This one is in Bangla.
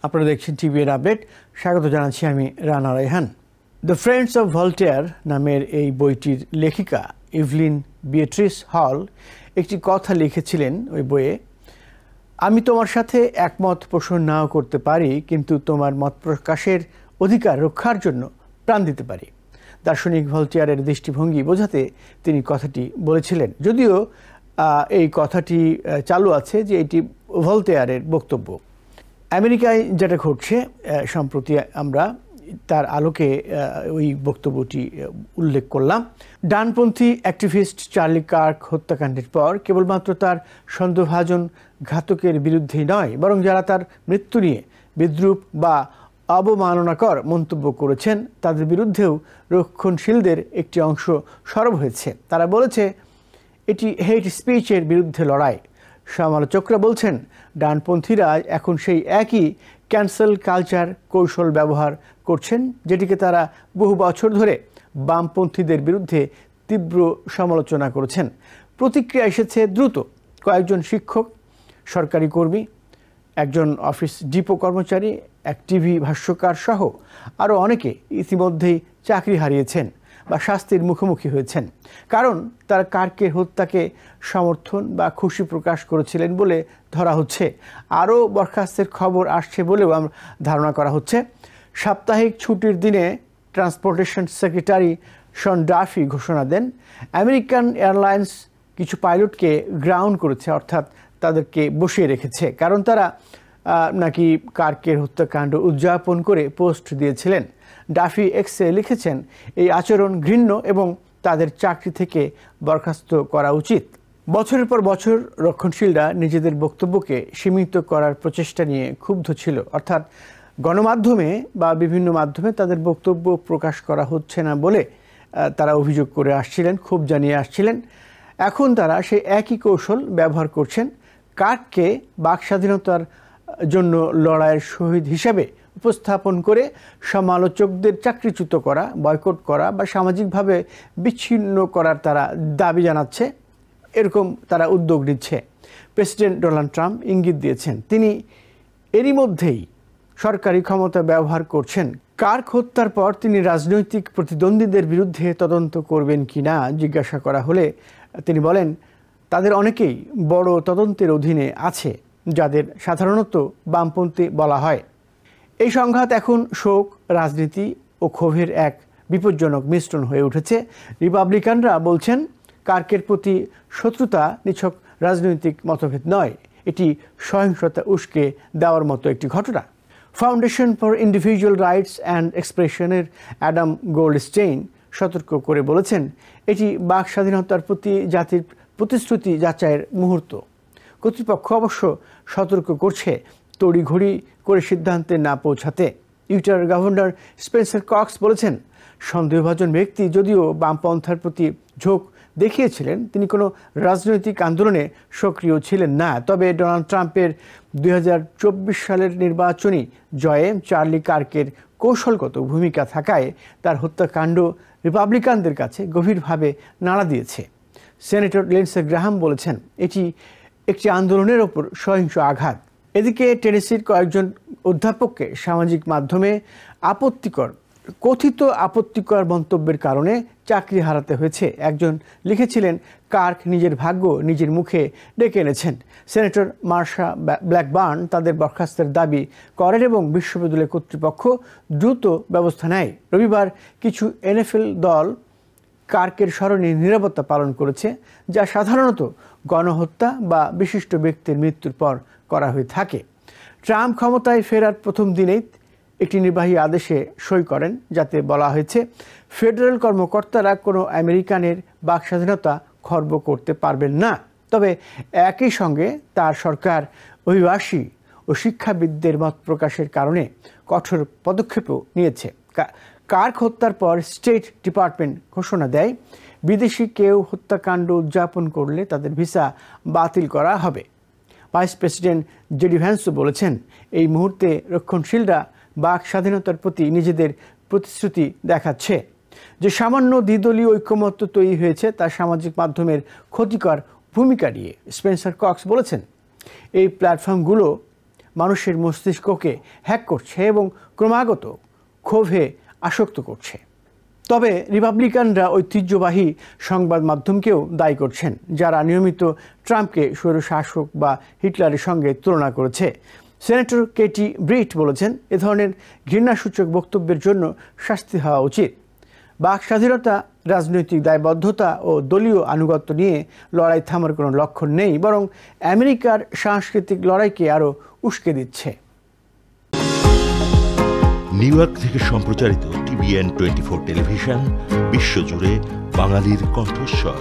আপনারা দেখছেন টিভিএন আপডেট। স্বাগত জানাচ্ছি আমি Rana Raihan. The friends of Voltaire নামের এই বইটির লেখিকা ইভলিন বিয়েট্রিস হল একটি কথা লিখেছিলেন ওই বইয়ে। আমি তোমার সাথে একমত পোষণ নাও করতে পারি, কিন্তু তোমার মত প্রকাশের অধিকার রক্ষার জন্য প্রাণ দিতে পারি। দার্শনিক ভলটেয়ারের দৃষ্টিভঙ্গি বোঝাতে তিনি কথাটি বলেছিলেন। যদিও এই কথাটি চালু আছে যে এটি ভলটেয়ারের বক্তব্য। আমেরিকায় যেটা ঘটছে সম্প্রতি আমরা তার আলোকে ওই বক্তব্যটি উল্লেখ করলাম। ডানপন্থী অ্যাক্টিভিস্ট চার্লি কার্ক হত্যাকাণ্ডের পর কেবলমাত্র তার সন্দেহভাজন ঘাতকের বিরুদ্ধেই নয়, বরং যারা তার মৃত্যু নিয়ে বিদ্রূপ বা অবমাননাকর মন্তব্য করেছেন তাদের বিরুদ্ধেও রক্ষণশীলদের একটি অংশ সরব হয়েছে। তারা বলেছে এটি হেট স্পিচের বিরুদ্ধে লড়াই। সমালোচকরা বলছেন ডানপন্থীরা এখন সেই একই ক্যান্সেল কালচার কৌশল ব্যবহার করছেন, যেটিকে তারা বহু বছর ধরে বামপন্থীদের বিরুদ্ধে তীব্র সমালোচনা করেছেন। প্রতিক্রিয়া এসেছে দ্রুত। কয়েকজন শিক্ষক, সরকারি কর্মী, একজন অফিস ডিপো কর্মচারী, এক টিভি ভাষ্যকার সহ আরও অনেকে ইতিমধ্যেই চাকরি হারিয়েছেন বা শাস্তির মুখোমুখি হয়েছেন, কারণ তারা কার্কের হত্যাকে সমর্থন বা খুশি প্রকাশ করেছিলেন বলে ধরা হচ্ছে। আরও বরখাস্তের খবর আসছে বলেও ধারণা করা হচ্ছে। সাপ্তাহিক ছুটির দিনে ট্রান্সপোর্টেশন সেক্রেটারি শন ডাফি ঘোষণা দেন আমেরিকান এয়ারলাইন্স কিছু পাইলটকে গ্রাউন্ড করেছে, অর্থাৎ তাদেরকে বসিয়ে রেখেছে, কারণ তারা নাকি কার্কের হত্যাকাণ্ড উদযাপন করে পোস্ট দিয়েছিলেন। ডাফি এক্সে লিখেছেন, এই আচরণ ঘৃণ্য এবং তাদের চাকরি থেকে বরখাস্ত করা উচিত। বছরের পর বছর রক্ষণশীলরা নিজেদের বক্তব্যকে সীমিত করার প্রচেষ্টা নিয়ে ক্ষুব্ধ ছিল, অর্থাৎ গণমাধ্যমে বা বিভিন্ন মাধ্যমে তাদের বক্তব্য প্রকাশ করা হচ্ছে না বলে তারা অভিযোগ করে আসছিলেন, ক্ষোভ জানিয়ে আসছিলেন। এখন তারা সেই একই কৌশল ব্যবহার করছেন। কার্ককে বাক স্বাধীনতার জন্য লড়াইয়ের শহীদ হিসাবে উপস্থাপন করে সমালোচকদের চাকরিচ্যুত করা, বয়কট করা বা সামাজিকভাবে বিচ্ছিন্ন করার তারা দাবি জানাচ্ছে। এরকম তারা উদ্যোগ নিচ্ছে। প্রেসিডেন্ট ডোনাল্ড ট্রাম্প ইঙ্গিত দিয়েছেন তিনি এরই মধ্যেই সরকারি ক্ষমতা ব্যবহার করছেন। কার্ক হত্যার পর তিনি রাজনৈতিক প্রতিদ্বন্দ্বীদের বিরুদ্ধে তদন্ত করবেন কিনা জিজ্ঞাসা করা হলে তিনি বলেন, তাদের অনেকেই বড় তদন্তের অধীনে আছে, যাদের সাধারণত বামপন্থী বলা হয়। এই সংঘাত এখন শোক, রাজনীতি ও ক্ষোভের এক বিপজ্জনক মিশ্রণ হয়ে উঠেছে। রিপাবলিকানরা বলছেন কার্কের প্রতি শত্রুতা নিছক রাজনৈতিক মতভেদ নয়, এটি সহিংসতা উস্কে দেওয়ার মতো একটি ঘটনা। Foundation for individual rights and এক্সপ্রেশনের অ্যাডাম গোল্ডস্টেইন সতর্ক করে বলেছেন, এটি বাক স্বাধীনতার প্রতি জাতির প্রতিশ্রুতি যাচাইয়ের মুহূর্ত। কর্তৃপক্ষ অবশ্য সতর্ক করছে তড়িঘড়ি করে সিদ্ধান্তে না পৌঁছাতে। ইউটার গভর্নর স্পেন্সার কক্স বলেছেন, সন্দেহভাজন ব্যক্তি যদিও বামপন্থার প্রতি ঝোঁক দেখিয়েছিলেন, তিনি কোনো রাজনৈতিক আন্দোলনে সক্রিয় ছিলেন না। তবে ডোনাল্ড ট্রাম্পের 2024 সালের নির্বাচনী জয়ে চার্লি কার্কের কৌশলগত ভূমিকা থাকায় তার হত্যাকাণ্ড রিপাবলিকানদের কাছে গভীরভাবে নাড়া দিয়েছে। সেনেটর লিন্ডসে গ্রাহাম বলেছেন, এটি একটি আন্দোলনের ওপর সহিংস আঘাত। এদিকে টেনেসির কয়েকজন অধ্যাপককে সামাজিক মাধ্যমে কথিত আপত্তিকর মন্তব্যের কারণে চাকরি হারাতে হয়েছে। একজন লিখেছিলেন, কার্ক নিজের ভাগ্য নিজের মুখে ডেকে এনেছেন। সেনেটর মার্শা ব্ল্যাকবার্ন তাদের বরখাস্তের দাবি করেন এবং বিশ্ববিদ্যালয় কর্তৃপক্ষ দ্রুত ব্যবস্থা নেয়। রবিবার কিছু এনএফএল দল কার্কের স্মরণে নিরাপত্তা পালন করেছে, যা সাধারণত গণহত্যা বা বিশিষ্ট ব্যক্তির মৃত্যুর পর করা হয়ে থাকে। ট্রাম্প ক্ষমতায় ফেরার প্রথম দিনেই একটি নির্বাহী আদেশে সই করেন, যাতে বলা হয়েছে ফেডারেল কর্মকর্তারা কোনো আমেরিকানের বাক স্বাধীনতা খর্ব করতে পারবেন না। তবে একই সঙ্গে তার সরকার অভিবাসী ও শিক্ষাবিদদের মত প্রকাশের কারণে কঠোর পদক্ষেপও নিয়েছে। কার্ক হত্যার পর স্টেট ডিপার্টমেন্ট ঘোষণা দেয়, বিদেশি কেউ হত্যাকাণ্ড উদযাপন করলে তাদের ভিসা বাতিল করা হবে। ভাইস প্রেসিডেন্ট জেডি ভ্যান্সও বলেছেন, এই মুহূর্তে রক্ষণশীলরা বাক স্বাধীনতার প্রতি নিজেদের প্রতিশ্রুতি দেখাচ্ছে। যে সামান্য দ্বিদলীয় ঐক্যমত্য তৈরি হয়েছে তা সামাজিক মাধ্যমের ক্ষতিকর ভূমিকা নিয়ে স্পেন্সার কক্স বলেছেন, এই প্ল্যাটফর্মগুলো মানুষের মস্তিষ্ককে হ্যাক করছে এবং ক্রমাগত ক্ষোভে আসক্ত করছে। তবে রিপাবলিকানরা ঐতিহ্যবাহী সংবাদ মাধ্যমকেও দায়ী করছেন, যারা নিয়মিত ট্রাম্পকে স্বৈরশাসক বা হিটলারের সঙ্গে তুলনা করেছে। সেনেটর কেটি ব্রিট বলেছেন, এ ধরনের ঘৃণাসূচক বক্তব্যের জন্য শাস্তি হওয়া উচিত। বাক স্বাধীনতা, রাজনৈতিক দায়বদ্ধতা ও দলীয় আনুগত্য নিয়ে লড়াই থামার কোনো লক্ষণ নেই, বরং আমেরিকার সাংস্কৃতিক লড়াইকে আরও উস্কে দিচ্ছে। নিউ ইয়র্ক থেকে সম্প্রচারিত TVN 24 টেলিভিশন বিশ্বজুড়ে বাঙালির কণ্ঠস্বর।